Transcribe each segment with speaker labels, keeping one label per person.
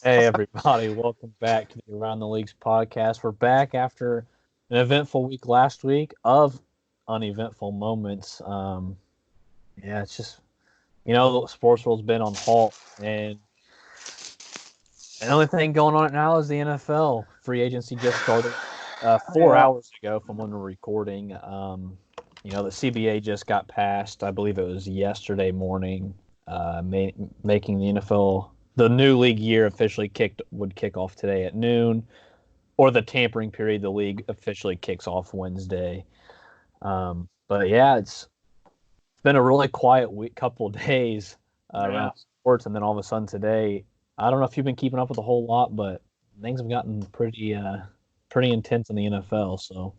Speaker 1: Hey, everybody. Welcome back to the Around the Leagues podcast. We're back after an eventful week last week of uneventful moments. Yeah, it's just, the sports world's been on halt. And the only thing going on right now is the NFL. Free agency just started 4 hours ago from when we're recording. The CBA just got passed. I believe it was yesterday morning, making the NFL the new league year officially would kick off today at noon, or the tampering period, the league officially kicks off Wednesday. But yeah, it's been a really quiet week, couple of days around sports, and then all of a sudden today, I don't know if you've been keeping up with a whole lot, but things have gotten pretty intense in the NFL. So,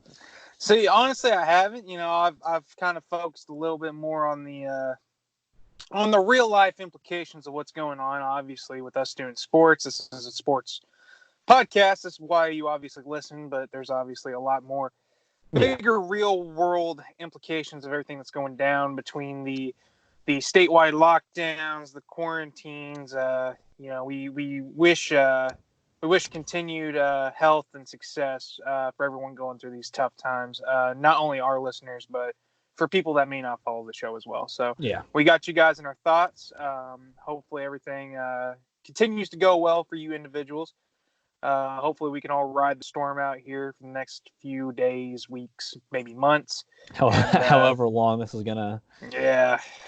Speaker 2: see, honestly, I haven't. I've kind of focused a little bit more on the real life implications of what's going on. Obviously, with us doing sports, this is a sports podcast. That's why you obviously listen. But there's obviously a lot more bigger real world implications of everything that's going down between the statewide lockdowns, the quarantines. We wish continued health and success for everyone going through these tough times. Not only our listeners, but for people that may not follow the show as well. So we got you guys in our thoughts. Hopefully everything continues to go well for you individuals. Hopefully we can all ride the storm out here for the next few days, weeks, maybe months.
Speaker 1: However long this is going to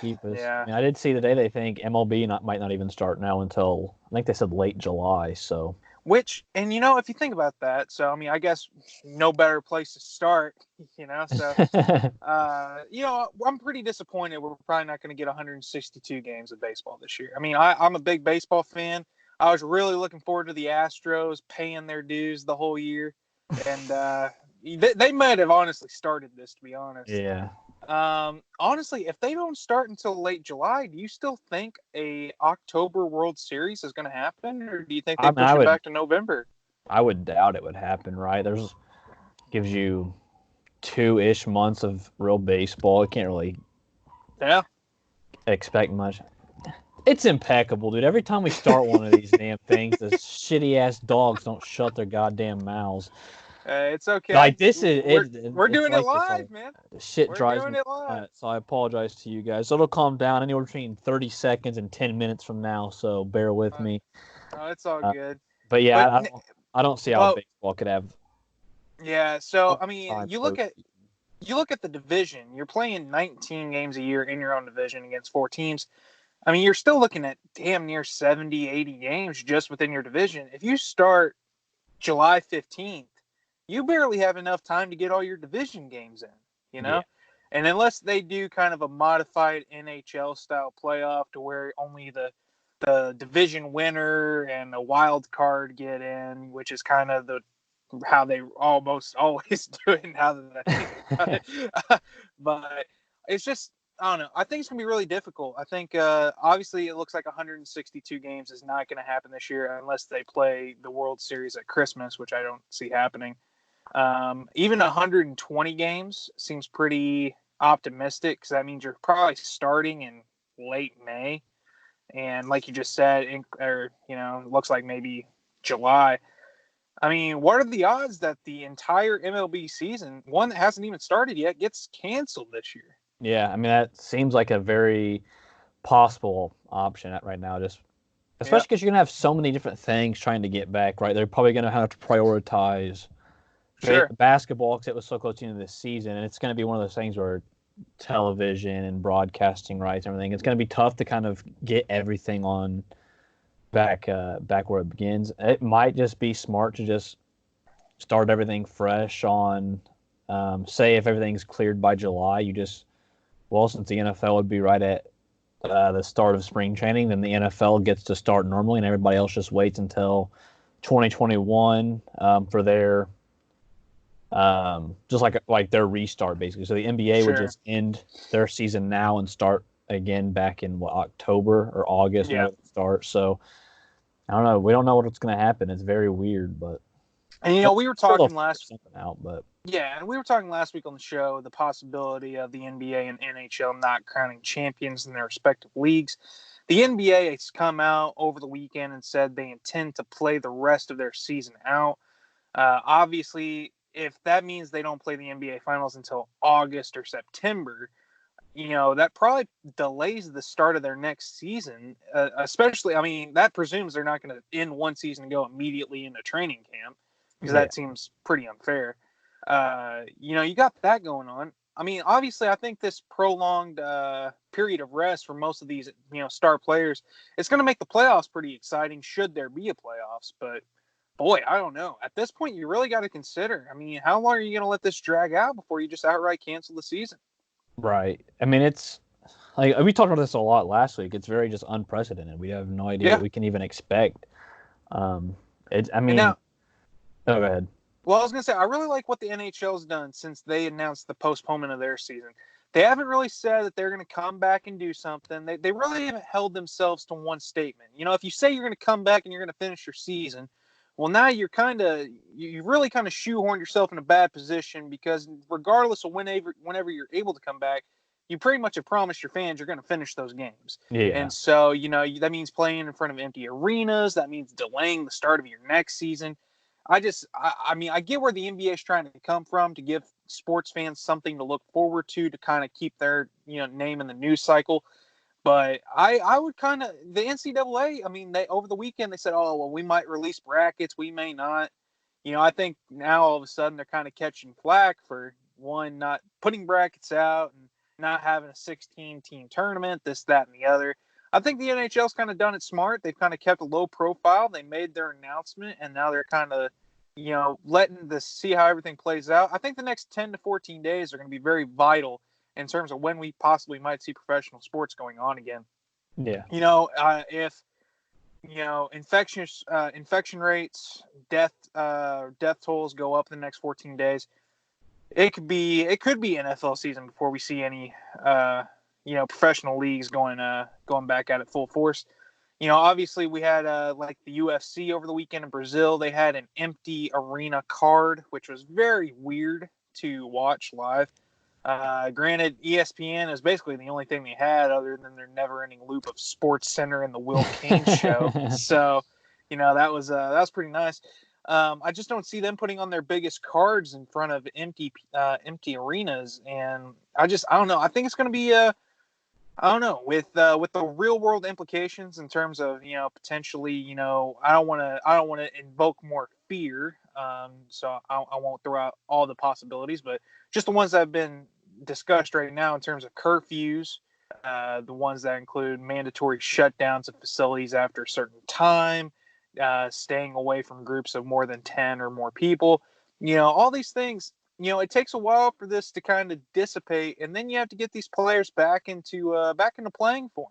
Speaker 1: keep us.
Speaker 2: Yeah.
Speaker 1: I mean, I did see today they think MLB might not even start now until, I think they said late July. So,
Speaker 2: if you think about that, so, I mean, I guess no better place to start, so, I'm pretty disappointed we're probably not going to get 162 games of baseball this year. I mean, I'm a big baseball fan. I was really looking forward to the Astros paying their dues the whole year, and they might have honestly started this, to be honest.
Speaker 1: Yeah.
Speaker 2: Honestly, if they don't start until late July, do you still think a October World Series is going to happen, or do you think they push it back to November?
Speaker 1: I would doubt it would happen, right? Gives you 2-ish months of real baseball. You can't really expect much. It's impeccable, dude. Every time we start one of these damn things, the shitty-ass dogs don't shut their goddamn mouths.
Speaker 2: It's okay.
Speaker 1: Like,
Speaker 2: we're doing it live, man.
Speaker 1: The shit drives me nuts, so I apologize to you guys. So it'll calm down anywhere between 30 seconds and 10 minutes from now, so bear with me.
Speaker 2: It's all good.
Speaker 1: But yeah, I don't see how baseball could have.
Speaker 2: Yeah, so I mean, you look at the division. You're playing 19 games a year in your own division against 4 teams. I mean, you're still looking at damn near 70, 80 games just within your division. If you start July 15th, you barely have enough time to get all your division games in,
Speaker 1: Yeah.
Speaker 2: And unless they do kind of a modified NHL-style playoff to where only the division winner and a wild card get in, which is kind of how they almost always do it now that I think about it. But it's just, I don't know. I think it's going to be really difficult. I think, obviously, it looks like 162 games is not going to happen this year unless they play the World Series at Christmas, which I don't see happening. Even 120 games seems pretty optimistic because that means you're probably starting in late May. And like you just said, it looks like maybe July. I mean, what are the odds that the entire MLB season, one that hasn't even started yet, gets canceled this year?
Speaker 1: Yeah, I mean, that seems like a very possible option right now, just especially because you're going to have so many different things trying to get back, right? They're probably going to have to prioritize basketball because it was so close to the end of this season, and it's going to be one of those things where television and broadcasting rights and everything, it's going to be tough to kind of get everything on back where it begins. It might just be smart to just start everything fresh on, say if everything's cleared by July, since the NFL would be right at the start of spring training, then the NFL gets to start normally and everybody else just waits until 2021 for their just like their restart basically. So the NBA would just end their season now and start again back in October or August when it starts. So I don't know. We don't know what's going to happen. It's very weird, but
Speaker 2: we were talking last
Speaker 1: we
Speaker 2: were talking last week on the show the possibility of the NBA and NHL not crowning champions in their respective leagues. The NBA has come out over the weekend and said they intend to play the rest of their season out. Obviously, if that means they don't play the NBA Finals until August or September, that probably delays the start of their next season. Especially, I mean, that presumes they're not going to end one season and go immediately into training camp, because that seems pretty unfair. You got that going on. I mean, obviously, I think this prolonged period of rest for most of these, star players, it's going to make the playoffs pretty exciting, should there be a playoffs. But boy, I don't know. At this point, you really got to consider. I mean, how long are you going to let this drag out before you just outright cancel the season?
Speaker 1: Right. I mean, it's like we talked about this a lot last week. It's very just unprecedented. We have no idea what we can even expect. It's. I mean,
Speaker 2: now,
Speaker 1: go ahead.
Speaker 2: Well, I was going to say, I really like what the NHL's done since they announced the postponement of their season. They haven't really said that they're going to come back and do something. They really haven't held themselves to one statement. If you say you're going to come back and you're going to finish your season, well, now you really kind of shoehorned yourself in a bad position, because regardless of whenever you're able to come back, you pretty much have promised your fans you're going to finish those games.
Speaker 1: Yeah.
Speaker 2: And so, that means playing in front of empty arenas. That means delaying the start of your next season. I mean, I get where the NBA is trying to come from, to give sports fans something to look forward to kind of keep their, name in the news cycle. But I would kind of, the NCAA, I mean, they over the weekend, they said, oh, well, we might release brackets, we may not. I think now all of a sudden they're kind of catching flack for, one, not putting brackets out and not having a 16-team tournament, this, that, and the other. I think the NHL's kind of done it smart. They've kind of kept a low profile. They made their announcement, and now they're kind of, letting see how everything plays out. I think the next 10 to 14 days are going to be very vital in terms of when we possibly might see professional sports going on again.
Speaker 1: Yeah.
Speaker 2: If infection rates, death tolls go up in the next 14 days, it could be NFL season before we see any professional leagues going back at it full force. Obviously we had like the UFC over the weekend in Brazil. They had an empty arena card, which was very weird to watch live. Granted, ESPN is basically the only thing they had other than their never-ending loop of Sports Center and the Will Kane show. So, that was pretty nice. I just don't see them putting on their biggest cards in front of empty arenas, and I don't know. I think it's going to be I don't know, with the real world implications in terms of potentially I don't want to invoke more fear, so I won't throw out all the possibilities, but just the ones that have been discussed right now in terms of curfews, the ones that include mandatory shutdowns of facilities after a certain time, staying away from groups of more than 10 or more people, all these things. It takes a while for this to kind of dissipate, and then you have to get these players back into playing form.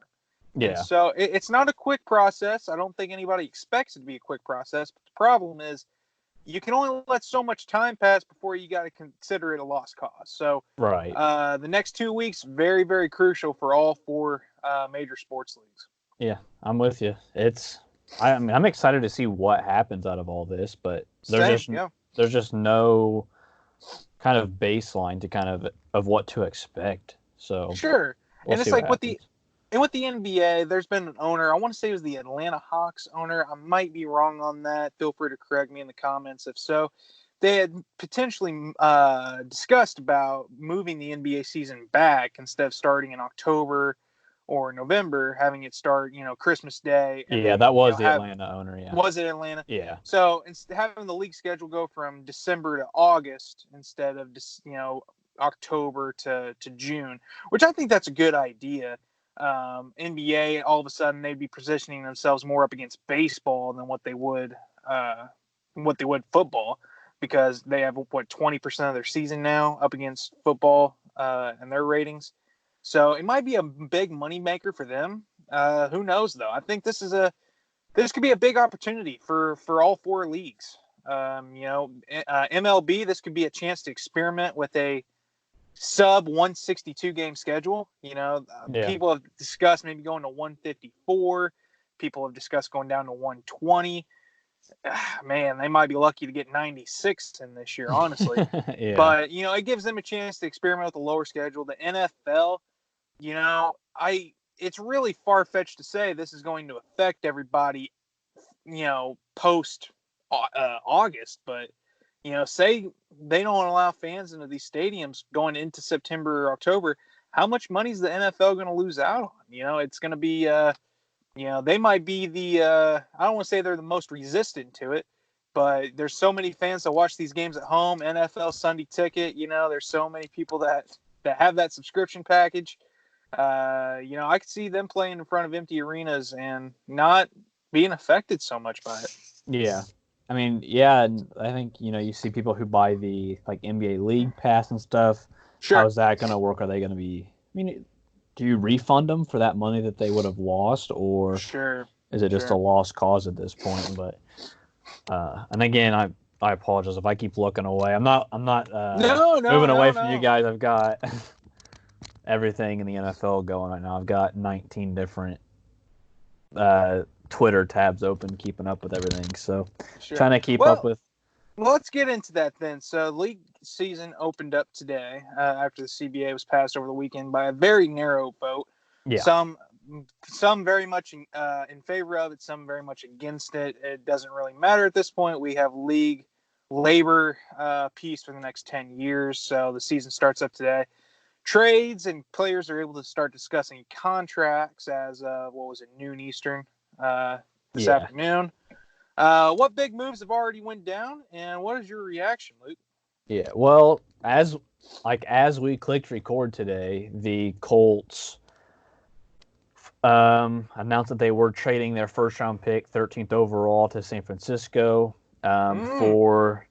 Speaker 1: Yeah.
Speaker 2: And so it's not a quick process. I don't think anybody expects it to be a quick process. But the problem is, you can only let so much time pass before you got to consider it a lost cause. So
Speaker 1: right.
Speaker 2: The next 2 weeks, very, very crucial for all four major sports leagues.
Speaker 1: Yeah, I'm with you. I'm excited to see what happens out of all this, but there's just no kind of baseline to kind of what to expect. So
Speaker 2: sure. And it's like with the NBA, there's been an owner, I want to say it was the Atlanta Hawks owner. I might be wrong on that. Feel free to correct me in the comments if so. They had potentially discussed about moving the NBA season back, instead of starting in October or November, having it start, Christmas Day.
Speaker 1: And then, that was the Atlanta owner, yeah.
Speaker 2: Was it Atlanta?
Speaker 1: Yeah.
Speaker 2: So having the league schedule go from December to August instead of October to June, which I think that's a good idea. NBA, all of a sudden, they'd be positioning themselves more up against baseball than what they would football, because they have 20% of their season now up against football and their ratings. So it might be a big moneymaker for them. Who knows, though? I think this could be a big opportunity for all four leagues. MLB, this could be a chance to experiment with a sub 162 game schedule. People have discussed maybe going to 154. People have discussed going down to 120. Man, they might be lucky to get 96 in this year, honestly.
Speaker 1: Yeah.
Speaker 2: But it gives them a chance to experiment with a lower schedule. The NFL, it's really far-fetched to say this is going to affect everybody, post August, but say they don't allow fans into these stadiums going into September or October, how much money is the NFL going to lose out on? It's going to be, they might be I don't want to say they're the most resistant to it, but there's so many fans that watch these games at home, NFL Sunday Ticket, there's so many people that have that subscription package. I could see them playing in front of empty arenas and not being affected so much by it.
Speaker 1: Yeah. I mean, yeah, and I think, you see people who buy the NBA League Pass and stuff.
Speaker 2: Sure.
Speaker 1: How's that going to work? Are they going to be, do you refund them for that money that they would have lost, or
Speaker 2: Sure.
Speaker 1: is it just a lost cause at this point? But, and again, I apologize if I keep looking away. I'm not moving away from you guys. I've got everything in the NFL going right now. I've got 19 different Twitter tabs open, keeping up with everything. So trying to keep up with.
Speaker 2: Well, let's get into that then. So league season opened up today after the CBA was passed over the weekend by a very narrow vote.
Speaker 1: Yeah.
Speaker 2: Some very much in favor of it, some very much against it. It doesn't really matter at this point. We have league labor peace for the next 10 years. So the season starts up today. Trades and players are able to start discussing contracts as noon Eastern this afternoon. What big moves have already went down, and what is your reaction, Luke?
Speaker 1: Yeah, well, as we clicked record today, the Colts announced that they were trading their first-round pick, 13th overall, to San Francisco for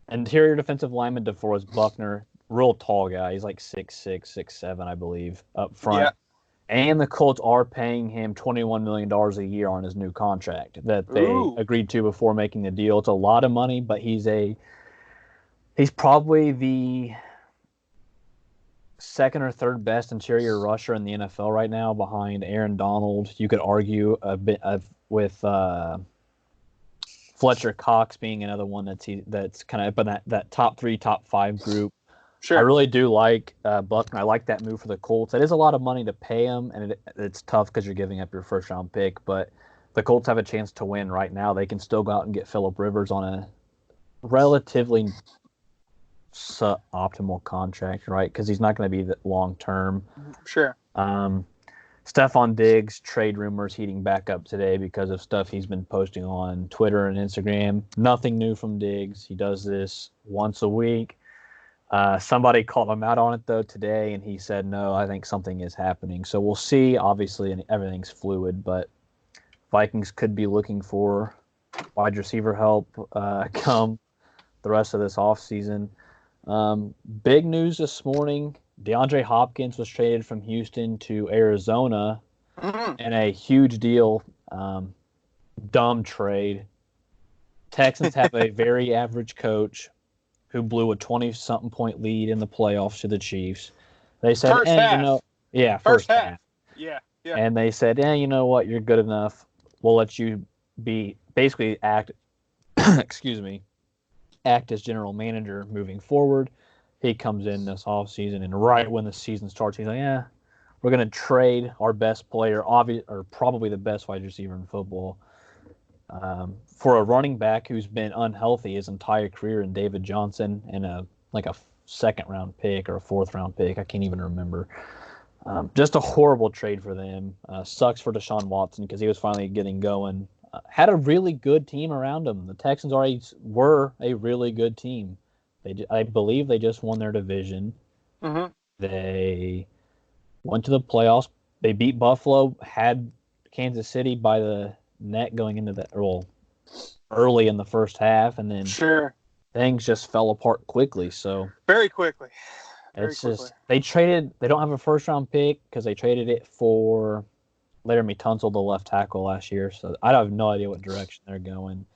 Speaker 1: interior defensive lineman DeForest Buckner. Real tall guy. He's like 6'6", 6'7", I believe, up front. Yeah. And the Colts are paying him $21 million a year on his new contract that they agreed to before making the deal. It's a lot of money, but he's probably the second or third best interior rusher in the NFL right now, behind Aaron Donald. You could argue a bit with Fletcher Cox being another one that's kind of up in that top 3, top 5 group. Sure. I really do like Buckner. I like that move for the Colts. It is a lot of money to pay him, and it's tough because you're giving up your first-round pick. But the Colts have a chance to win right now. They can still go out and get Phillip Rivers on a relatively optimal contract, right? Because he's not going to be long-term.
Speaker 2: Sure.
Speaker 1: Stephon Diggs, trade rumors heating back up today because of stuff he's been posting on Twitter and Instagram. Nothing new from Diggs. He does this once a week. Somebody called him out on it, though, today, and he said, no, I think something is happening. So we'll see. Obviously, and everything's fluid, but Vikings could be looking for wide receiver help come the rest of this offseason. Big news this morning. DeAndre Hopkins was traded from Houston to Arizona in a huge deal. Dumb trade. Texans have a very average coach who blew a 20-something point lead in the playoffs to the Chiefs. They said,
Speaker 2: first half.
Speaker 1: First half.
Speaker 2: Yeah.
Speaker 1: And they said, you know what, you're good enough. We'll let you act as general manager moving forward. He comes in this offseason, and right when the season starts, he's like, we're going to trade our best player, or probably the best wide receiver in football, for a running back who's been unhealthy his entire career in David Johnson, and a second-round pick or a fourth-round pick. I can't even remember. Just a horrible trade for them. Sucks for Deshaun Watson because he was finally getting going. Had a really good team around him. The Texans already were a really good team. I believe they just won their division.
Speaker 2: Mm-hmm.
Speaker 1: They went to the playoffs. They beat Buffalo, had Kansas City by the neck going into early in the first half, and then things just fell apart quickly. So
Speaker 2: very quickly.
Speaker 1: Just they don't have a first round pick because they traded it for Laramie Tunsil, the left tackle, last year. So I have no idea what direction they're going.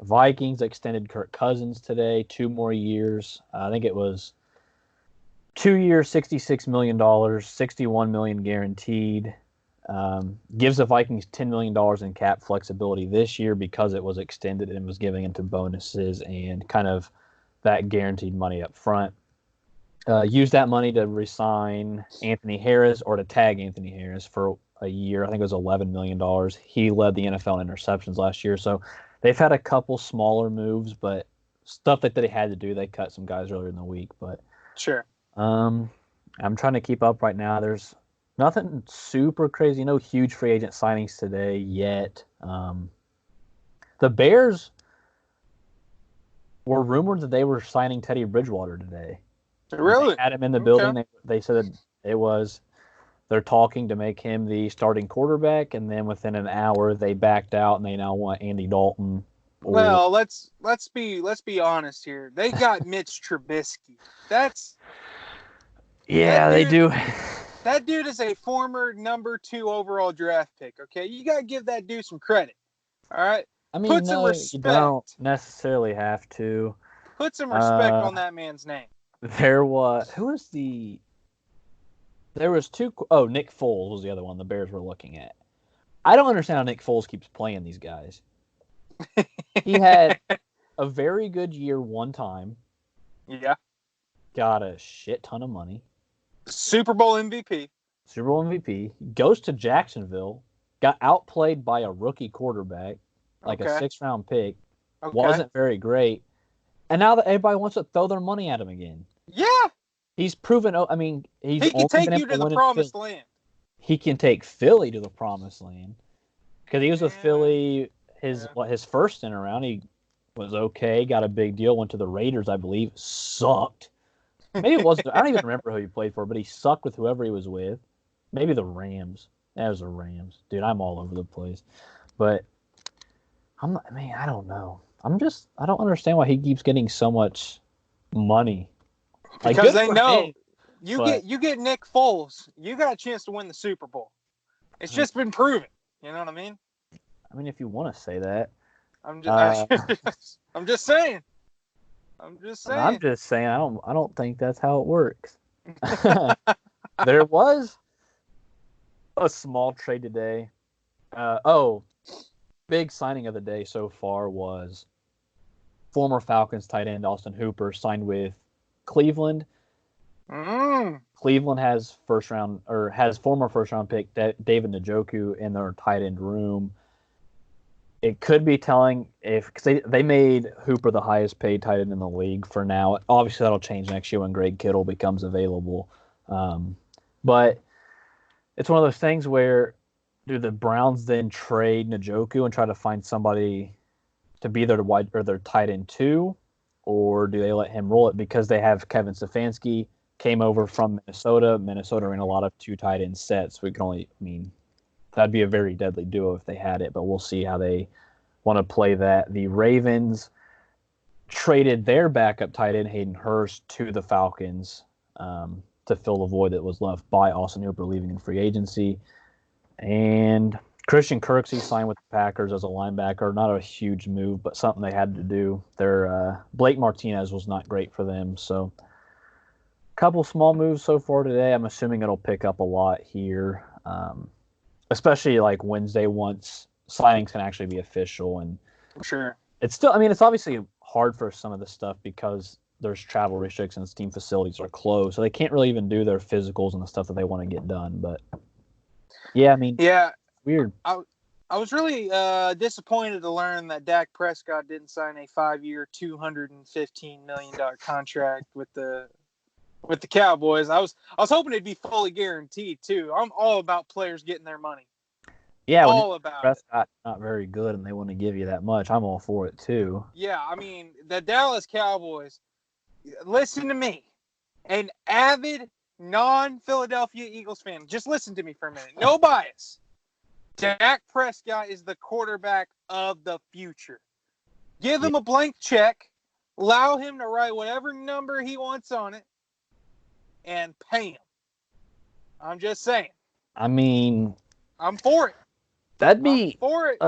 Speaker 1: Vikings extended Kirk Cousins today, 2 more years. I think it was 2 years, $66 million, $61 million guaranteed. Gives the Vikings $10 million in cap flexibility this year because it was extended and was giving into bonuses and kind of that guaranteed money up front. use that money to resign Anthony Harris or to tag Anthony Harris for a year. I think it was $11 million. He led the NFL in interceptions last year. So they've had a couple smaller moves, but stuff that they had to do. They cut some guys earlier in the week. But
Speaker 2: Sure.
Speaker 1: I'm trying to keep up right now. There's nothing super crazy. No huge free agent signings today yet. The Bears were rumored that they were signing Teddy Bridgewater today.
Speaker 2: Really?
Speaker 1: They had him in the
Speaker 2: Okay.
Speaker 1: building. They said they're talking to make him the starting quarterback, and then within an hour they backed out and they now want Andy Dalton.
Speaker 2: Well, let's be honest here. They got Mitch Trubisky.
Speaker 1: They do.
Speaker 2: That dude is a former number 2 overall draft pick. Okay, you gotta give that dude some credit. All right.
Speaker 1: I mean,
Speaker 2: Put some
Speaker 1: no,
Speaker 2: respect.
Speaker 1: you don't necessarily have to.
Speaker 2: Put some respect on that man's name.
Speaker 1: There was two. Oh, Nick Foles was the other one the Bears were looking at. I don't understand how Nick Foles keeps playing these guys. He had a very good year one time.
Speaker 2: Yeah.
Speaker 1: Got a shit ton of money.
Speaker 2: Super Bowl MVP.
Speaker 1: Goes to Jacksonville. Got outplayed by a rookie quarterback, like a 6th-round pick.
Speaker 2: Okay.
Speaker 1: Wasn't very great. And now that everybody wants to throw their money at him again.
Speaker 2: Yeah.
Speaker 1: He's proven. I mean, he
Speaker 2: can take you to the promised land.
Speaker 1: He can take Philly to the promised land because he was with Philly. His first stint around, he was okay. Got a big deal. Went to the Raiders, I believe. Sucked. Maybe it wasn't. I don't even remember who he played for, but he sucked with whoever he was with. Maybe the Rams. That was the Rams, dude. I'm all over the place, but I don't know. I don't understand why he keeps getting so much money.
Speaker 2: Because they know you get Nick Foles, you got a chance to win the Super Bowl. It's just been proven. You know what I mean?
Speaker 1: I mean, if you want to say that,
Speaker 2: I'm just saying. I'm just saying.
Speaker 1: I don't think that's how it works. There was a small trade today. Big signing of the day so far was former Falcons tight end Austin Hooper signed with Cleveland. Cleveland has former first round pick David Njoku in their tight end room. It could be telling because they made Hooper the highest paid tight end in the league for now. Obviously, that'll change next year when Greg Kittle becomes available. But it's one of those things where do the Browns then trade Njoku and try to find somebody to be their their tight end too, or do they let him roll it because they have Kevin Stefanski came over from Minnesota. Minnesota ran a lot of 2 tight end sets. That'd be a very deadly duo if they had it, but we'll see how they want to play that. The Ravens traded their backup tight end, Hayden Hurst, to the Falcons to fill the void that was left by Austin Hooper leaving in free agency. And Christian Kirksey signed with the Packers as a linebacker. Not a huge move, but something they had to do. Their Blake Martinez was not great for them, so a couple small moves so far today. I'm assuming it'll pick up a lot here. Especially like Wednesday once signings can actually be official. And
Speaker 2: sure.
Speaker 1: It's obviously hard for some of this stuff because there's travel restrictions, team facilities are closed, so they can't really even do their physicals and the stuff that they want to get done. But yeah, weird.
Speaker 2: I was really disappointed to learn that Dak Prescott didn't sign a 5-year, $215 million contract with the Cowboys. I was hoping it'd be fully guaranteed too. I'm all about players getting their money.
Speaker 1: Yeah,
Speaker 2: all about
Speaker 1: Prescott's not very good and they want to give you that much. I'm all for it too.
Speaker 2: Yeah, I mean, the Dallas Cowboys, listen to me. An avid non-Philadelphia Eagles fan. Just listen to me for a minute. No bias. Dak Prescott is the quarterback of the future. Give him a blank check. Allow him to write whatever number he wants on it. And pay him. I'm just saying.
Speaker 1: I mean,
Speaker 2: I'm for it.
Speaker 1: That'd be
Speaker 2: for it.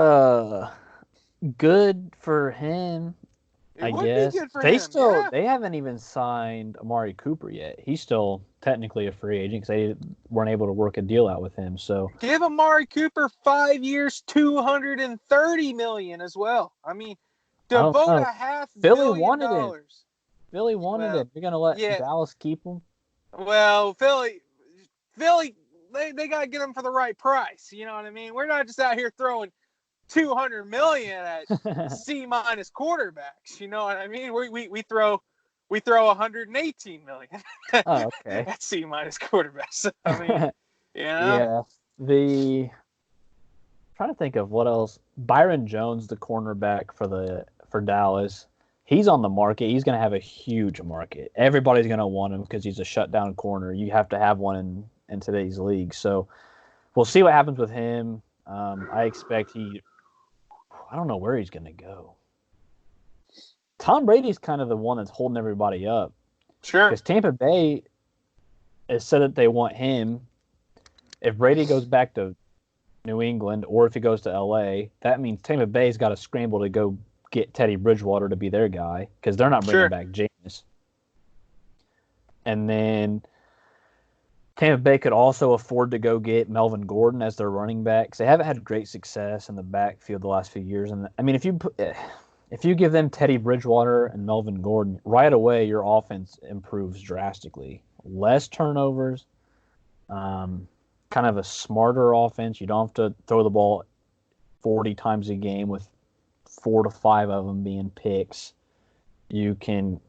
Speaker 1: Good for him.
Speaker 2: I guess. Be good for him.
Speaker 1: They haven't even signed Amari Cooper yet. He's still technically a free agent because they weren't able to work a deal out with him. So
Speaker 2: give Amari Cooper 5 years, $230 million as well. I mean, devote $500 million.
Speaker 1: Philly wanted it. You're gonna let Dallas keep him?
Speaker 2: Well, Philly, they got to get them for the right price. You know what I mean? We're not just out here throwing $200 million at C- quarterbacks. You know what I mean? We throw $118 million
Speaker 1: Oh, okay.
Speaker 2: at C- quarterbacks. I mean, you know,
Speaker 1: Yeah. Trying to think of what else. Byron Jones, the cornerback for Dallas, he's on the market. He's going to have a huge market. Everybody's going to want him because he's a shutdown corner. You have to have one in today's league. So we'll see what happens with him. I expect I don't know where he's going to go. Tom Brady's kind of the one that's holding everybody up.
Speaker 2: sure.
Speaker 1: Because Tampa Bay has said that they want him. If Brady goes back to New England or if he goes to LA, that means Tampa Bay's got to scramble to go get Teddy Bridgewater to be their guy because they're not bringing back Jameis. And then Tampa Bay could also afford to go get Melvin Gordon as their running back. They haven't had great success in the backfield the last few years. And I mean, if you give them Teddy Bridgewater and Melvin Gordon right away, your offense improves drastically. Less turnovers, kind of a smarter offense. You don't have to throw the ball 40 times a game with 4 to 5 of them being picks. You can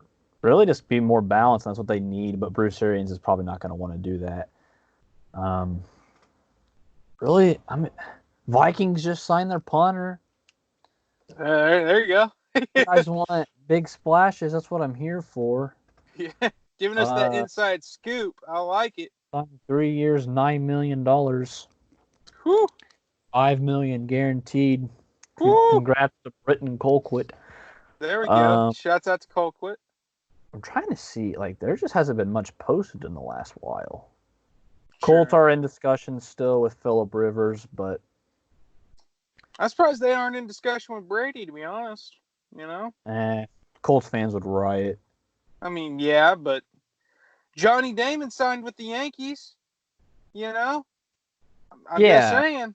Speaker 1: really just be more balanced. That's what they need, but Bruce Arians is probably not going to want to do that. Vikings just signed their punter.
Speaker 2: There you go.
Speaker 1: You guys want big splashes. That's what I'm here for.
Speaker 2: Yeah, giving us that inside scoop. I like it.
Speaker 1: 3 years, $9 million.
Speaker 2: Whew.
Speaker 1: $5 million guaranteed.
Speaker 2: Whew.
Speaker 1: Congrats to Britton Colquitt.
Speaker 2: There we go. Shouts out to Colquitt.
Speaker 1: I'm trying to see, there just hasn't been much posted in the last while.
Speaker 2: Sure.
Speaker 1: Colts are in discussion still with Phillip Rivers, but
Speaker 2: I'm surprised they aren't in discussion with Brady, to be honest. You know?
Speaker 1: Colts fans would riot.
Speaker 2: I mean, yeah, but Johnny Damon signed with the Yankees. You know? I'm just saying.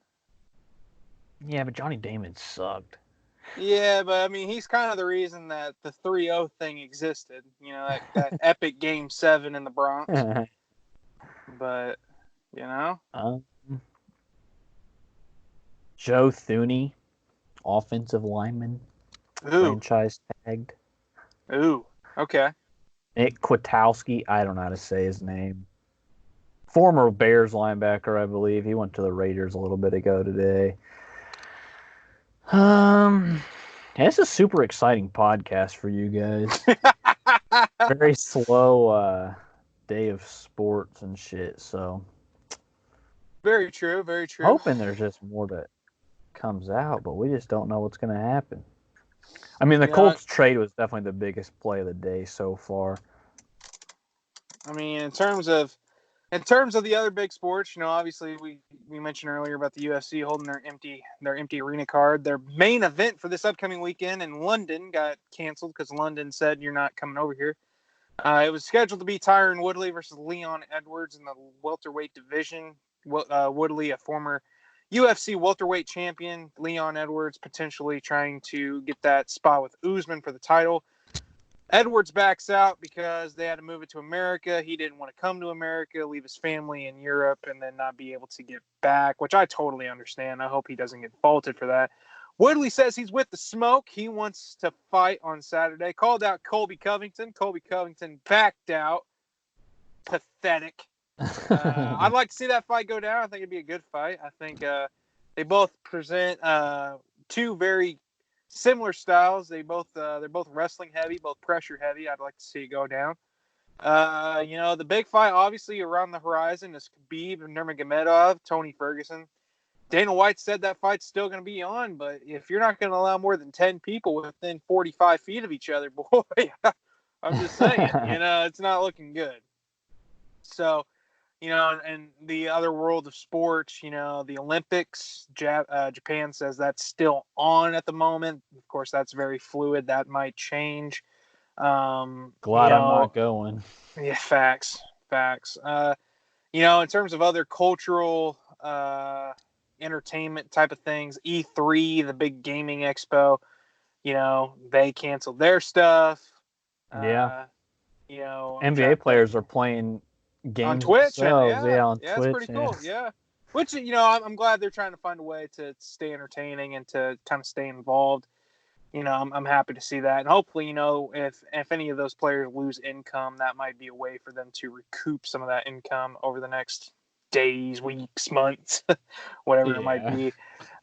Speaker 1: Yeah, but Johnny Damon sucked.
Speaker 2: Yeah, but I mean, he's kind of the reason that the 3-0 thing existed. You know, that epic Game 7 in the Bronx. But, you know?
Speaker 1: Joe Thuney, offensive lineman, franchise tagged.
Speaker 2: Ooh, okay.
Speaker 1: Nick Kwiatkowski, I don't know how to say his name. Former Bears linebacker, I believe. He went to the Raiders a little bit ago today. It's a super exciting podcast for you guys. Very slow day of sports and shit, so.
Speaker 2: Very true, very true.
Speaker 1: Hoping there's just more that comes out, but we just don't know what's going to happen. I mean, the Colts trade was definitely the biggest play of the day so far.
Speaker 2: I mean, in terms of the other big sports, you know, obviously we mentioned earlier about the UFC holding their empty arena card. Their main event for this upcoming weekend in London got canceled because London said you're not coming over here. It was scheduled to be Tyron Woodley versus Leon Edwards in the welterweight division. Woodley, a former UFC welterweight champion, Leon Edwards potentially trying to get that spot with Usman for the title. Edwards backs out because they had to move it to America. He didn't want to come to America, leave his family in Europe, and then not be able to get back, which I totally understand. I hope he doesn't get faulted for that. Woodley says he's with the smoke. He wants to fight on Saturday. Called out Colby Covington. Colby Covington backed out. Pathetic. I'd like to see that fight go down. I think it'd be a good fight. I think they both present two very similar styles. They're both wrestling heavy, both pressure heavy. I'd like to see it go down. You know, the big fight obviously around the horizon is Khabib and Nurmagomedov, Tony Ferguson. Dana White said that fight's still going to be on, but if you're not going to allow more than 10 people within 45 feet of each other, boy, I'm just saying, you know, it's not looking good. So, you know, and the other world of sports, you know, the Olympics, Japan says that's still on at the moment. Of course, that's very fluid. That might change.
Speaker 1: Glad I'm not going.
Speaker 2: Yeah, facts. You know, in terms of other cultural entertainment type of things, E3, the big gaming expo, you know, they canceled their stuff.
Speaker 1: Yeah.
Speaker 2: You know,
Speaker 1: NBA players are playing games
Speaker 2: Twitch, and
Speaker 1: themselves. Yeah, on
Speaker 2: it's
Speaker 1: Twitch.
Speaker 2: pretty cool. Yeah. Which, I'm glad they're trying to find a way to stay entertaining and to kind of stay involved. I'm happy to see that. And hopefully, if any of those players lose income, that might be a way for them to recoup some of that income over the next days, weeks, months, whatever it might be.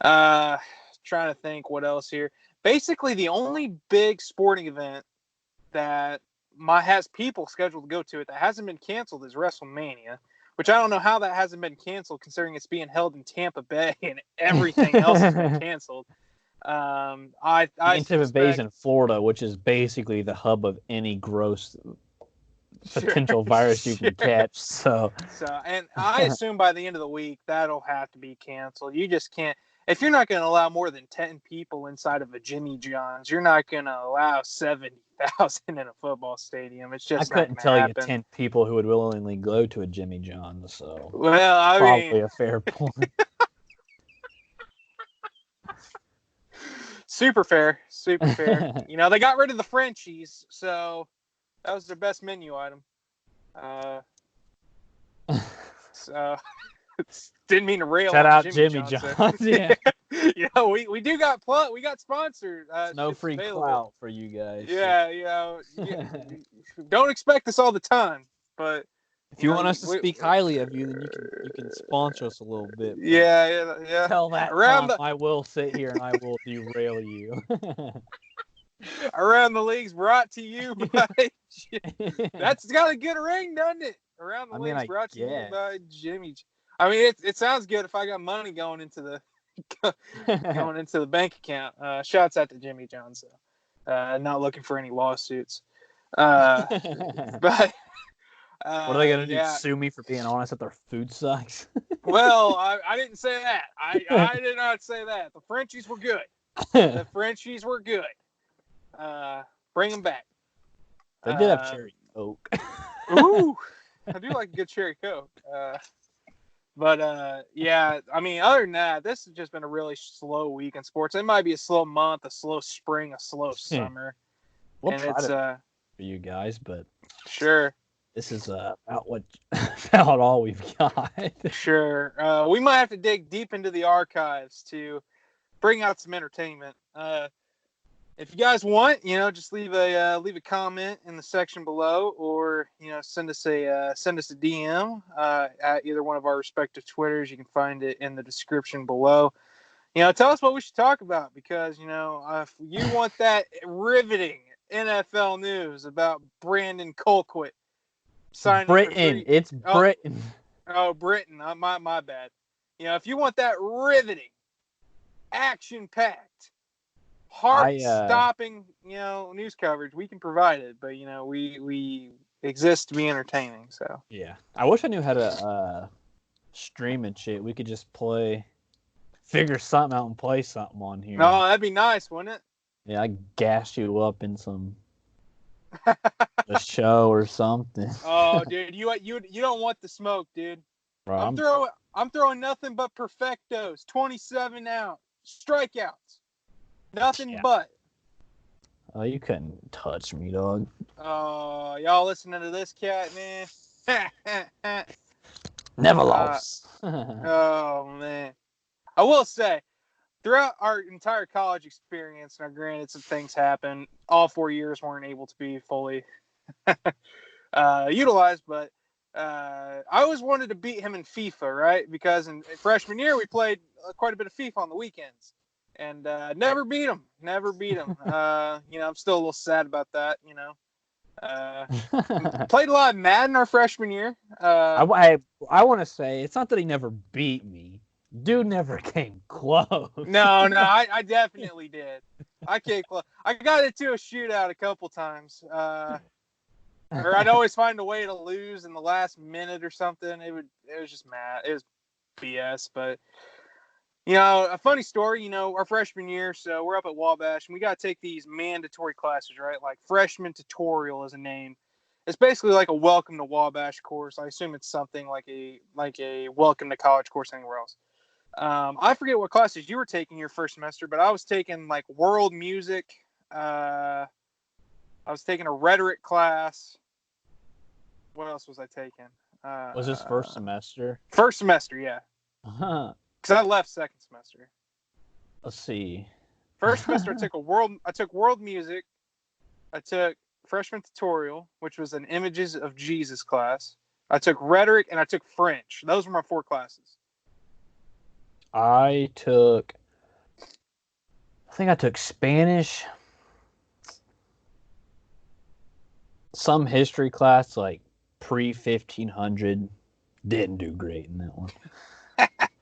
Speaker 2: Trying to think what else here. Basically, the only big sporting event that has people scheduled to go to it that hasn't been canceled is WrestleMania, which I don't know how that hasn't been canceled considering it's being held in Tampa Bay and everything else has been canceled. I
Speaker 1: Tampa Bay's in Florida, which is basically the hub of any gross potential virus you can catch. So,
Speaker 2: and I assume by the end of the week that'll have to be canceled. You just can't. If you're not going to allow more than 10 people inside of a Jimmy John's, you're not going to allow 70,000 in a football stadium. It's just
Speaker 1: I couldn't tell
Speaker 2: happen.
Speaker 1: you 10 people who would willingly go to a Jimmy John's. So,
Speaker 2: well, I
Speaker 1: probably
Speaker 2: mean,
Speaker 1: a fair point.
Speaker 2: Super fair. They got rid of the Frenchies, so that was their best menu item. So didn't mean to rail.
Speaker 1: Shout out
Speaker 2: Jimmy
Speaker 1: John's. Yeah.
Speaker 2: We do got we got sponsored.
Speaker 1: No free clout for you guys.
Speaker 2: Yeah, don't expect this all the time, but
Speaker 1: if you want us to speak highly of you, then you can sponsor us a little bit.
Speaker 2: Yeah.
Speaker 1: Tell that Tom I will sit here and I will derail you.
Speaker 2: Around the League's brought to you by that's got a good ring, doesn't it? Around the League's brought to you by Jimmy. I mean, it sounds good if I got money going into the bank account. Shouts out to Jimmy John's, though. Not looking for any lawsuits. But
Speaker 1: what are they gonna do? Sue me for being honest that their food sucks?
Speaker 2: Well, I didn't say that. I did not say that. The Frenchies were good. Bring them back.
Speaker 1: They did have cherry Coke.
Speaker 2: Ooh, I do like a good cherry Coke. But I mean, other than that, this has just been a really slow week in sports. It might be a slow month, a slow spring, a slow summer.
Speaker 1: We'll try to for you guys, but
Speaker 2: sure.
Speaker 1: This is about all we've got.
Speaker 2: Sure. We might have to dig deep into the archives to bring out some entertainment. If you guys want, just leave a comment in the section below, or send us a DM at either one of our respective Twitters. You can find it in the description below. Tell us what we should talk about, because if you want that riveting NFL news about Brandon Colquitt signing
Speaker 1: Britain, it's Britain.
Speaker 2: Oh, Britain. My bad. If you want that riveting, action-packed, heart-stopping, news coverage, we can provide it. But we exist to be entertaining. So
Speaker 1: yeah, I wish I knew how to stream and shit. We could just figure something out and play something on here.
Speaker 2: Oh, that'd be nice, wouldn't it?
Speaker 1: Yeah, I gas you up in some a show or something.
Speaker 2: Oh, dude, you don't want the smoke, dude. Bro, I'm throwing nothing but perfectos, 27 out strikeouts. Nothing but.
Speaker 1: Oh, you couldn't touch me, dog.
Speaker 2: Oh, y'all listening to this cat, man?
Speaker 1: Never lost.
Speaker 2: Oh, man. I will say, throughout our entire college experience, now granted some things happen, all 4 years weren't able to be fully utilized, but I always wanted to beat him in FIFA, right? Because in freshman year, we played quite a bit of FIFA on the weekends. And never beat him. I'm still a little sad about that. Played a lot of Madden our freshman year.
Speaker 1: I want to say it's not that he never beat me. Dude never came close.
Speaker 2: No, I definitely did. I came close. I got into a shootout a couple times. Or I'd always find a way to lose in the last minute or something. It was just mad. It was BS, but. A funny story, our freshman year, so we're up at Wabash, and we got to take these mandatory classes, right? Like freshman tutorial is a name. It's basically like a welcome to Wabash course. I assume it's something like a welcome to college course anywhere else. I forget what classes you were taking your first semester, but I was taking like world music. I was taking a rhetoric class. What else was I taking?
Speaker 1: Was this first semester?
Speaker 2: First semester, yeah.
Speaker 1: Huh.
Speaker 2: Because I left second semester.
Speaker 1: Let's see.
Speaker 2: First semester, I took world music. I took freshman tutorial, which was an images of Jesus class. I took rhetoric, and I took French. Those were my 4 classes.
Speaker 1: I think I took Spanish, some history class, like pre-1500. Didn't do great in that one.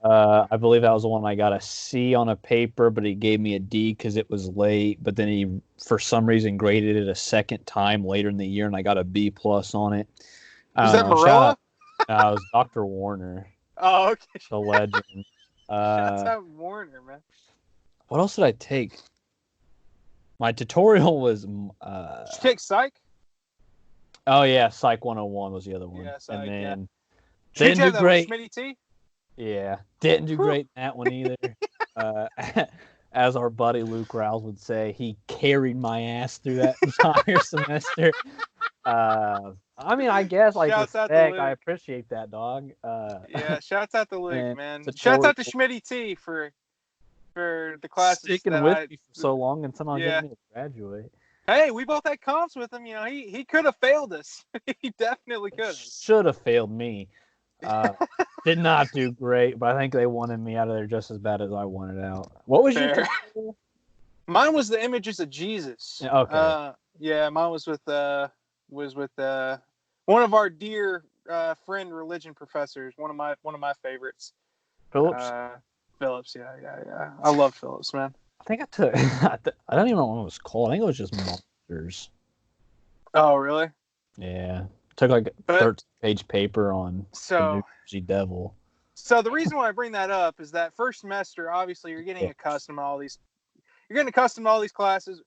Speaker 1: I believe that was the one I got a C on a paper, but he gave me a D because it was late. But then he, for some reason, graded it a second time later in the year, and I got a B plus on it.
Speaker 2: Was that Marilla?
Speaker 1: It was Dr. Warner.
Speaker 2: Oh, okay.
Speaker 1: The legend.
Speaker 2: Shouts out Warner, man.
Speaker 1: What else did I take? My tutorial was...
Speaker 2: Did you take Psych?
Speaker 1: Oh, yeah. Psych 101 was the other one.
Speaker 2: Yeah, Psych,
Speaker 1: and then...
Speaker 2: yeah.
Speaker 1: Didn't do great.
Speaker 2: Schmitty T?
Speaker 1: Yeah. Didn't do great in that one either. As our buddy Luke Rouse would say, he carried my ass through that entire semester. I mean, I guess, like, respect, I appreciate that, dog.
Speaker 2: Yeah, shouts out to Luke, man. Shouts out to Schmitty T for the classes
Speaker 1: sticking with me for so long and somehow getting me to graduate.
Speaker 2: Hey, we both had comps with him. You know, he could have failed us. He definitely could have.
Speaker 1: Should have failed me. Did not do great, but I think they wanted me out of there just as bad as I wanted out. What was your tutorial?
Speaker 2: Mine was the images of Jesus.
Speaker 1: Okay.
Speaker 2: Yeah, mine was with one of our dear friend religion professors, one of my favorites.
Speaker 1: Phillips?
Speaker 2: Phillips, yeah. I love Phillips, man.
Speaker 1: I think I took I don't even know what it was called. I think it was just monsters.
Speaker 2: Oh, really?
Speaker 1: Yeah. Took like a 13-page paper on the New Jersey Devil.
Speaker 2: So the reason why I bring that up is that first semester, obviously, you're getting accustomed to all these. You're getting accustomed to all these classes.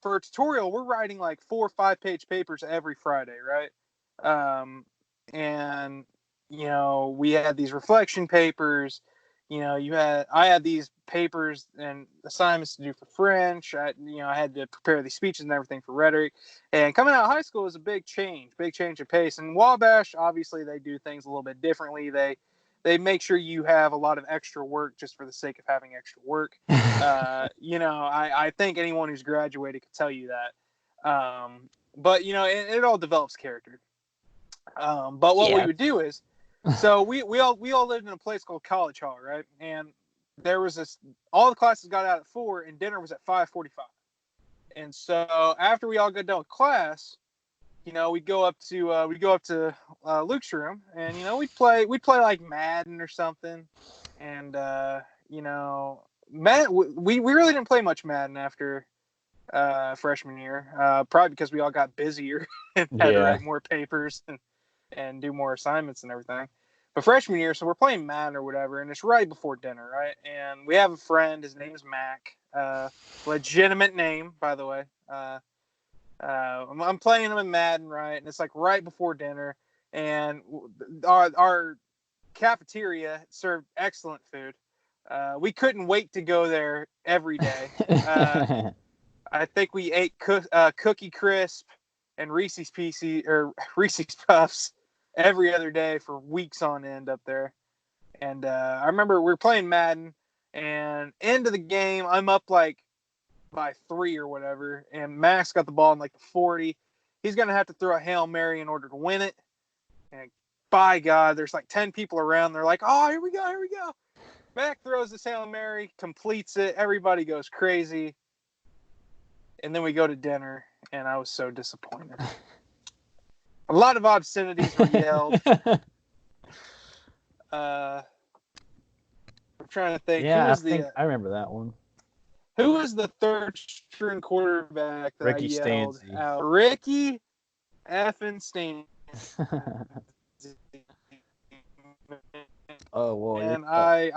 Speaker 2: For a tutorial, we're writing like 4 or 5 page papers every Friday, right? And you know, we had these reflection papers. You know, I had these papers and assignments to do for French. I had to prepare these speeches and everything for rhetoric. And coming out of high school was a big change of pace. And Wabash, obviously, they do things a little bit differently. They make sure you have a lot of extra work just for the sake of having extra work. You know, I think anyone who's graduated could tell you that. But you know, it all develops character. But what we would do is, so we all lived in a place called College Hall, right? And there was all the classes got out at 4 and dinner was at 5:45. And so after we all got done with class, you know, we'd go up to Luke's room, and you know, we'd play like Madden or something. And you know, we really didn't play much Madden after freshman year, probably because we all got busier and had to write more papers and do more assignments and everything. But freshman year, so we're playing Madden or whatever, and it's right before dinner, right? And we have a friend, his name is Mac, legitimate name, by the way. I'm playing him in Madden, right? And it's like right before dinner, and our cafeteria served excellent food. We couldn't wait to go there every day. I think we ate Cookie Crisp and Reese's Puffs every other day for weeks on end up there. And I remember we were playing Madden, and end of the game, I'm up like by 3 or whatever, and Max got the ball in like the 40. He's gonna have to throw a Hail Mary in order to win it. And by God, there's like 10 people around. They're like, "Oh, here we go." Mac throws this Hail Mary, completes it. Everybody goes crazy. And then we go to dinner, and I was so disappointed. A lot of obscenities were yelled. I'm trying to think.
Speaker 1: Yeah, I remember that one.
Speaker 2: Who was the third string quarterback that
Speaker 1: Ricky
Speaker 2: I yelled
Speaker 1: Stanzi.
Speaker 2: out? Ricky effing Stanzi.
Speaker 1: Oh, well.
Speaker 2: And there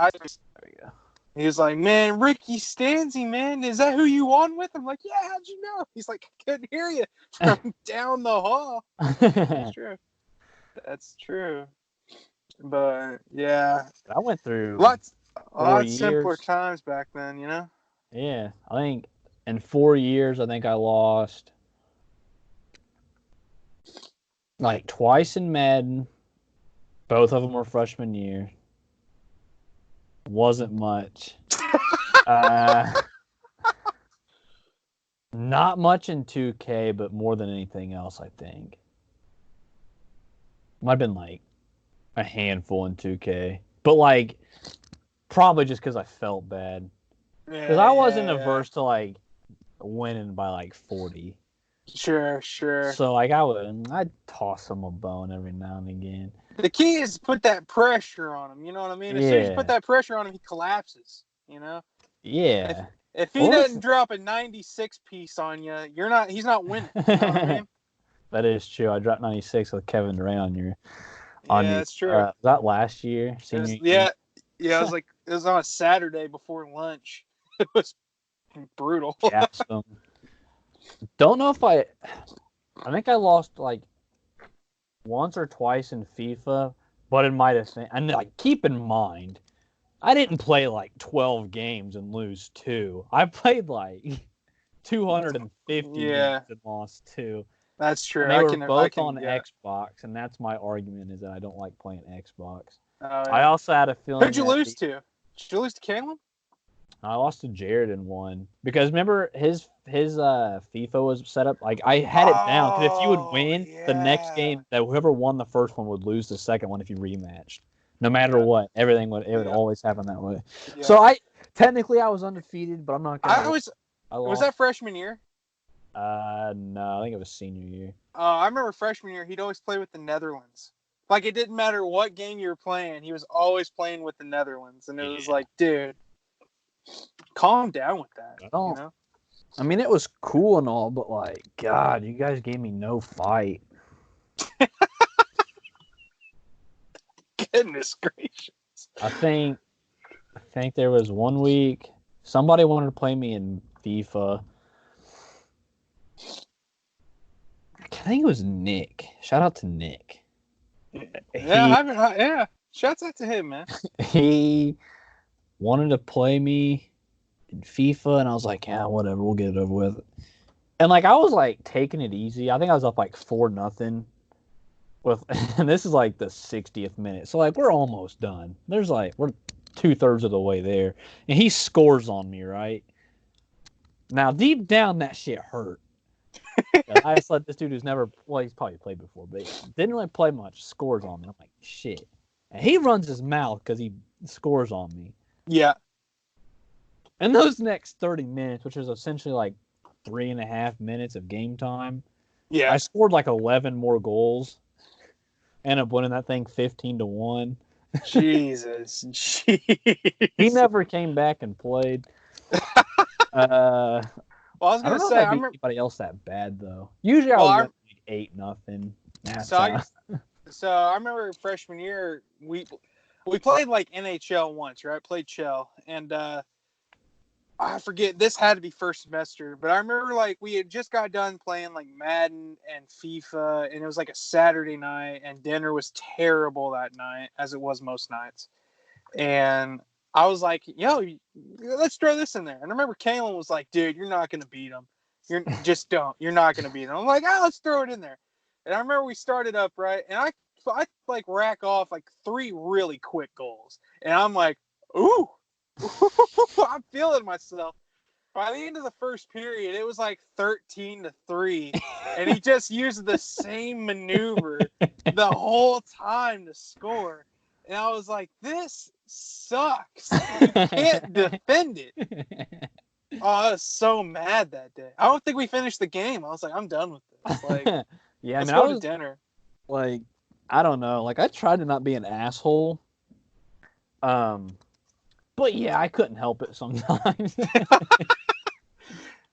Speaker 2: we go. He was like, "Man, Ricky Stanzi, man, is that who you won with?" I'm like, "Yeah, how'd you know?" He's like, "I couldn't hear you from down the hall." That's true. But yeah,
Speaker 1: I went through
Speaker 2: a lot simpler times back then, you know.
Speaker 1: Yeah, I think in 4 years, I think I lost like twice in Madden, Both of them were freshman year. Wasn't much. Not much in 2K, but more than anything else, I think. Might have been like a handful in 2K. But like, probably just because I felt bad. Because I wasn't averse to like winning by like 40.
Speaker 2: Sure.
Speaker 1: So like I'd toss him a bone every now and again.
Speaker 2: The key is put that pressure on him. You know what I mean? As soon as you put that pressure on him, he collapses. You know?
Speaker 1: Yeah.
Speaker 2: If he doesn't drop a 96 piece on you, he's not winning. You know what I mean?
Speaker 1: That is true. I dropped 96 with Kevin Durant on your.
Speaker 2: Yeah, that's true.
Speaker 1: Was that last year? Senior
Speaker 2: year? Yeah. It was on a Saturday before lunch. It was brutal.
Speaker 1: Don't know if I think I lost like once or twice in FIFA, but in my defense, and like keep in mind, I didn't play like 12 games and lose 2. I played like 250 games and lost 2.
Speaker 2: That's true.
Speaker 1: And they were both on Xbox, and that's my argument is that I don't like playing Xbox.
Speaker 2: Oh, yeah.
Speaker 1: I also had a feeling.
Speaker 2: Who'd you lose to? Did you lose to Keanan?
Speaker 1: I lost to Jared in one because remember his FIFA was set up like I had it down because if you would win the next game, that whoever won the first one would lose the second one if you rematched. No matter what, everything would always happen that way. Yeah. So I was undefeated, but I'm not gonna.
Speaker 2: Was that freshman year?
Speaker 1: No, I think it was senior year.
Speaker 2: I remember freshman year, he'd always play with the Netherlands. Like it didn't matter what game you were playing, he was always playing with the Netherlands, and it was like, dude, calm down with that. You know?
Speaker 1: I mean, it was cool and all, but like, God, you guys gave me no fight.
Speaker 2: Goodness gracious!
Speaker 1: I think there was one week somebody wanted to play me in FIFA. I think it was Nick. Shout out to Nick.
Speaker 2: Yeah. Shouts out to him, man.
Speaker 1: He wanted to play me in FIFA, and I was like, yeah, whatever, we'll get it over with. And like I was like taking it easy. I think I was up like 4-0 with, and this is like the 60th minute. So like we're almost done. We're 2/3 of the way there, and he scores on me, right? Now deep down that shit hurt. I just let this dude who's never, he's probably played before, but he didn't really play much, scores on me. I'm like, shit. And he runs his mouth because he scores on me.
Speaker 2: Yeah.
Speaker 1: And those next 30 minutes, which is essentially like 3.5 minutes of game time, I scored like 11 more goals. Ended up winning that thing 15-1.
Speaker 2: Jesus.
Speaker 1: He never came back and played.
Speaker 2: Well, I was gonna say,
Speaker 1: I remember anybody else that bad though. Usually, I was like 8-0.
Speaker 2: So I remember freshman year we played like NHL once, right? Played Chell, and I forget, this had to be first semester, but I remember like we had just got done playing like Madden and FIFA, and it was like a Saturday night, and dinner was terrible that night, as it was most nights, and I was like, yo, let's throw this in there. And I remember Keanan was like, dude, you're not going to beat him. You're not going to beat him. I'm like, let's throw it in there. And I remember we started up, right? And I like rack off like 3 really quick goals. And I'm like, ooh, I'm feeling myself. By the end of the first period, it was like 13-3. And he just used the same maneuver the whole time to score. And I was like, this sucks. You can't defend it. Oh, I was so mad that day. I don't think we finished the game. I was like, I'm done with this. Like, let's go to dinner.
Speaker 1: Like, I don't know. Like, I tried to not be an asshole. But yeah, I couldn't help it sometimes.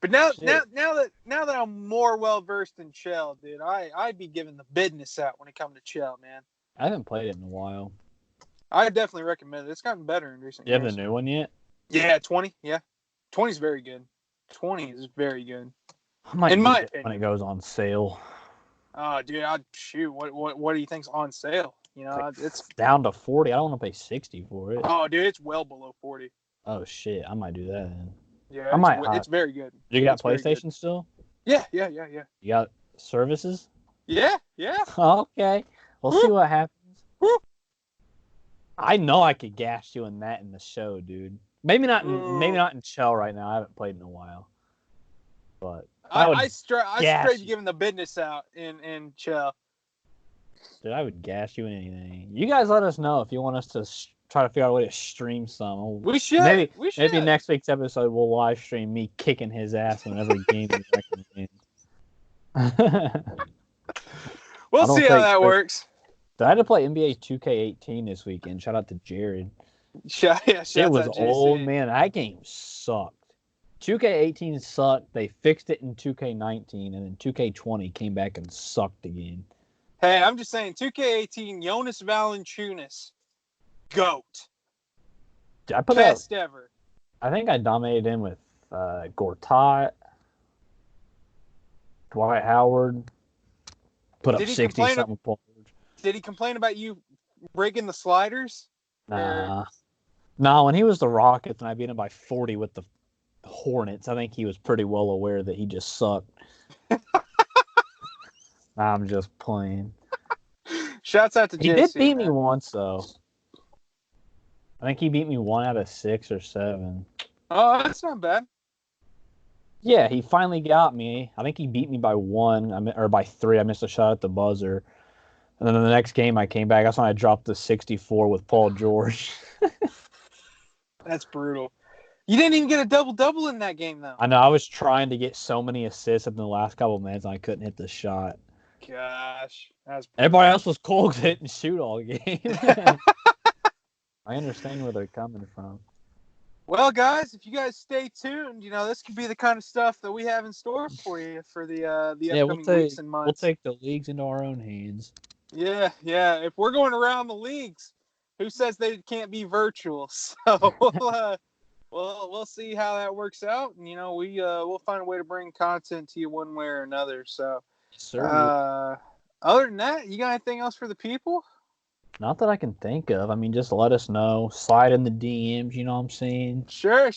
Speaker 2: But now that I'm more well versed in Chell, dude, I'd be giving the business out when it comes to Chell, man.
Speaker 1: I haven't played it in a while.
Speaker 2: I definitely recommend it. It's gotten better in recent years.
Speaker 1: You have the new one yet?
Speaker 2: Yeah, 20. Yeah, 20 is very good. 20 is very good.
Speaker 1: I might in my opinion, when it goes on sale.
Speaker 2: Oh, dude, shoot. What do you think's on sale? You know, it's
Speaker 1: down to 40. I don't want to pay 60 for it.
Speaker 2: Oh, dude, it's well below 40.
Speaker 1: Oh shit, I might do that then.
Speaker 2: Yeah, it's very good.
Speaker 1: You got PlayStation still?
Speaker 2: Yeah.
Speaker 1: You got services?
Speaker 2: Yeah.
Speaker 1: Okay. We'll see what happens. I know I could gas you in that in the show, dude. Maybe not
Speaker 2: Ooh.
Speaker 1: in Chell right now. I haven't played in a while. But
Speaker 2: I straight
Speaker 1: gas you.
Speaker 2: giving the business out in Chell.
Speaker 1: Dude, I would gas you in anything. You guys let us know if you want us to try to figure out a way to stream some.
Speaker 2: We should.
Speaker 1: Maybe
Speaker 2: We should.
Speaker 1: maybe next week's episode we'll live stream me kicking his ass in every game he recommends.
Speaker 2: We'll see how that works.
Speaker 1: I had to play NBA 2K18 this weekend. Shout out to Jared.
Speaker 2: It
Speaker 1: was old, man. That game sucked. 2K18 sucked. They fixed it in 2K19, and then 2K20 came back and sucked again.
Speaker 2: Hey, I'm just saying, 2K18, Jonas Valanciunas, GOAT. Best ever.
Speaker 1: I think I dominated him with Gortat, Dwight Howard, put up 60-something points.
Speaker 2: Did he complain about you breaking the sliders?
Speaker 1: Nah. No, when he was the Rockets and I beat him by 40 with the Hornets, I think he was pretty well aware that he just sucked. I'm just playing.
Speaker 2: Shouts out to JC.
Speaker 1: He did beat me once, though. I think he beat me 1 out of 6 or 7.
Speaker 2: Oh, that's not bad.
Speaker 1: Yeah, he finally got me. I think he beat me by 1 or by 3. I missed a shot at the buzzer. And then the next game I came back. That's when I dropped the 64 with Paul George.
Speaker 2: That's brutal. You didn't even get a double-double in that game, though.
Speaker 1: I know. I was trying to get so many assists in the last couple of minutes, and I couldn't hit the shot.
Speaker 2: Gosh. That's brutal.
Speaker 1: Everybody else was cold because they didn't shoot all game. I understand where they're coming from.
Speaker 2: Well, guys, if you guys stay tuned, this could be the kind of stuff that we have in store for you for the upcoming weeks and months.
Speaker 1: We'll take the leagues into our own hands.
Speaker 2: Yeah. If we're going around the leagues, who says they can't be virtual? So we'll see how that works out. And, we'll find a way to bring content to you one way or another. So,
Speaker 1: yes, sir.
Speaker 2: Other than that, you got anything else for the people?
Speaker 1: Not that I can think of. I mean, just let us know. Slide in the DMs, you know what I'm saying?
Speaker 2: Sure.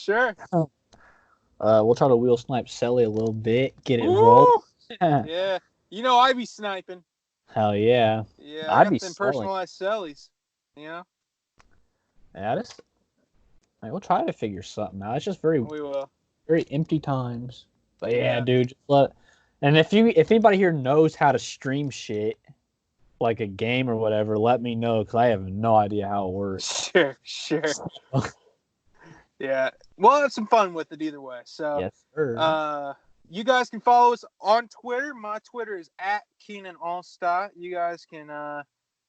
Speaker 1: We'll try to wheel snipe Selly a little bit. Get it rolled.
Speaker 2: Yeah. I be sniping.
Speaker 1: Hell yeah.
Speaker 2: Yeah, I got them personalized Sellies.
Speaker 1: Yeah, we'll try to figure something out. It's just very empty times. But yeah, dude, and if anybody here knows how to stream shit, like a game or whatever, let me know because I have no idea how it works.
Speaker 2: Sure. Yeah, we'll have some fun with it either way. So,
Speaker 1: yes, sir.
Speaker 2: You guys can follow us on Twitter. My Twitter is @KeananAllstott. You guys can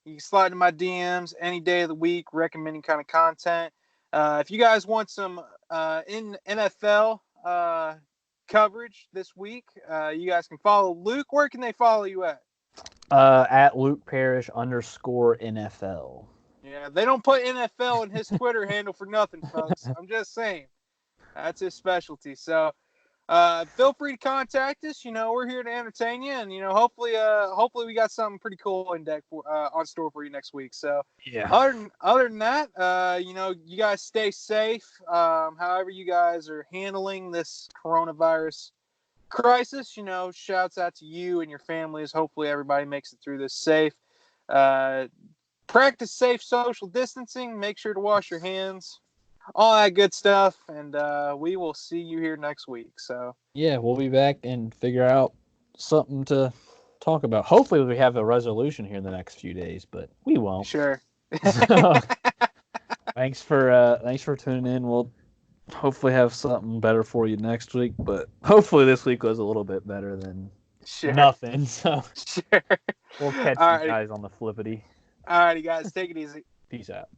Speaker 2: you can slide into my DMs any day of the week, recommending kind of content. If you guys want some in NFL coverage this week, you guys can follow Luke. Where can they follow you at?
Speaker 1: At Luke Parrish _NFL.
Speaker 2: Yeah, they don't put NFL in his Twitter handle for nothing, folks. I'm just saying. That's his specialty. So feel free to contact us. We're here to entertain you, and hopefully we got something pretty cool in deck on store for you next week. So
Speaker 1: yeah.
Speaker 2: Other than that, you guys stay safe. However you guys are handling this coronavirus crisis, shouts out to you and your families. Hopefully everybody makes it through this safe. Practice safe social distancing. Make sure to wash your hands. All that good stuff, and we will see you here next week. So
Speaker 1: yeah, we'll be back and figure out something to talk about. Hopefully, we have a resolution here in the next few days, but we won't.
Speaker 2: Sure.
Speaker 1: So, thanks for tuning in. We'll hopefully have something better for you next week, but hopefully this week was a little bit better than nothing. So
Speaker 2: sure.
Speaker 1: We'll catch you guys on the flippity.
Speaker 2: All righty, guys, take it easy.
Speaker 1: Peace out.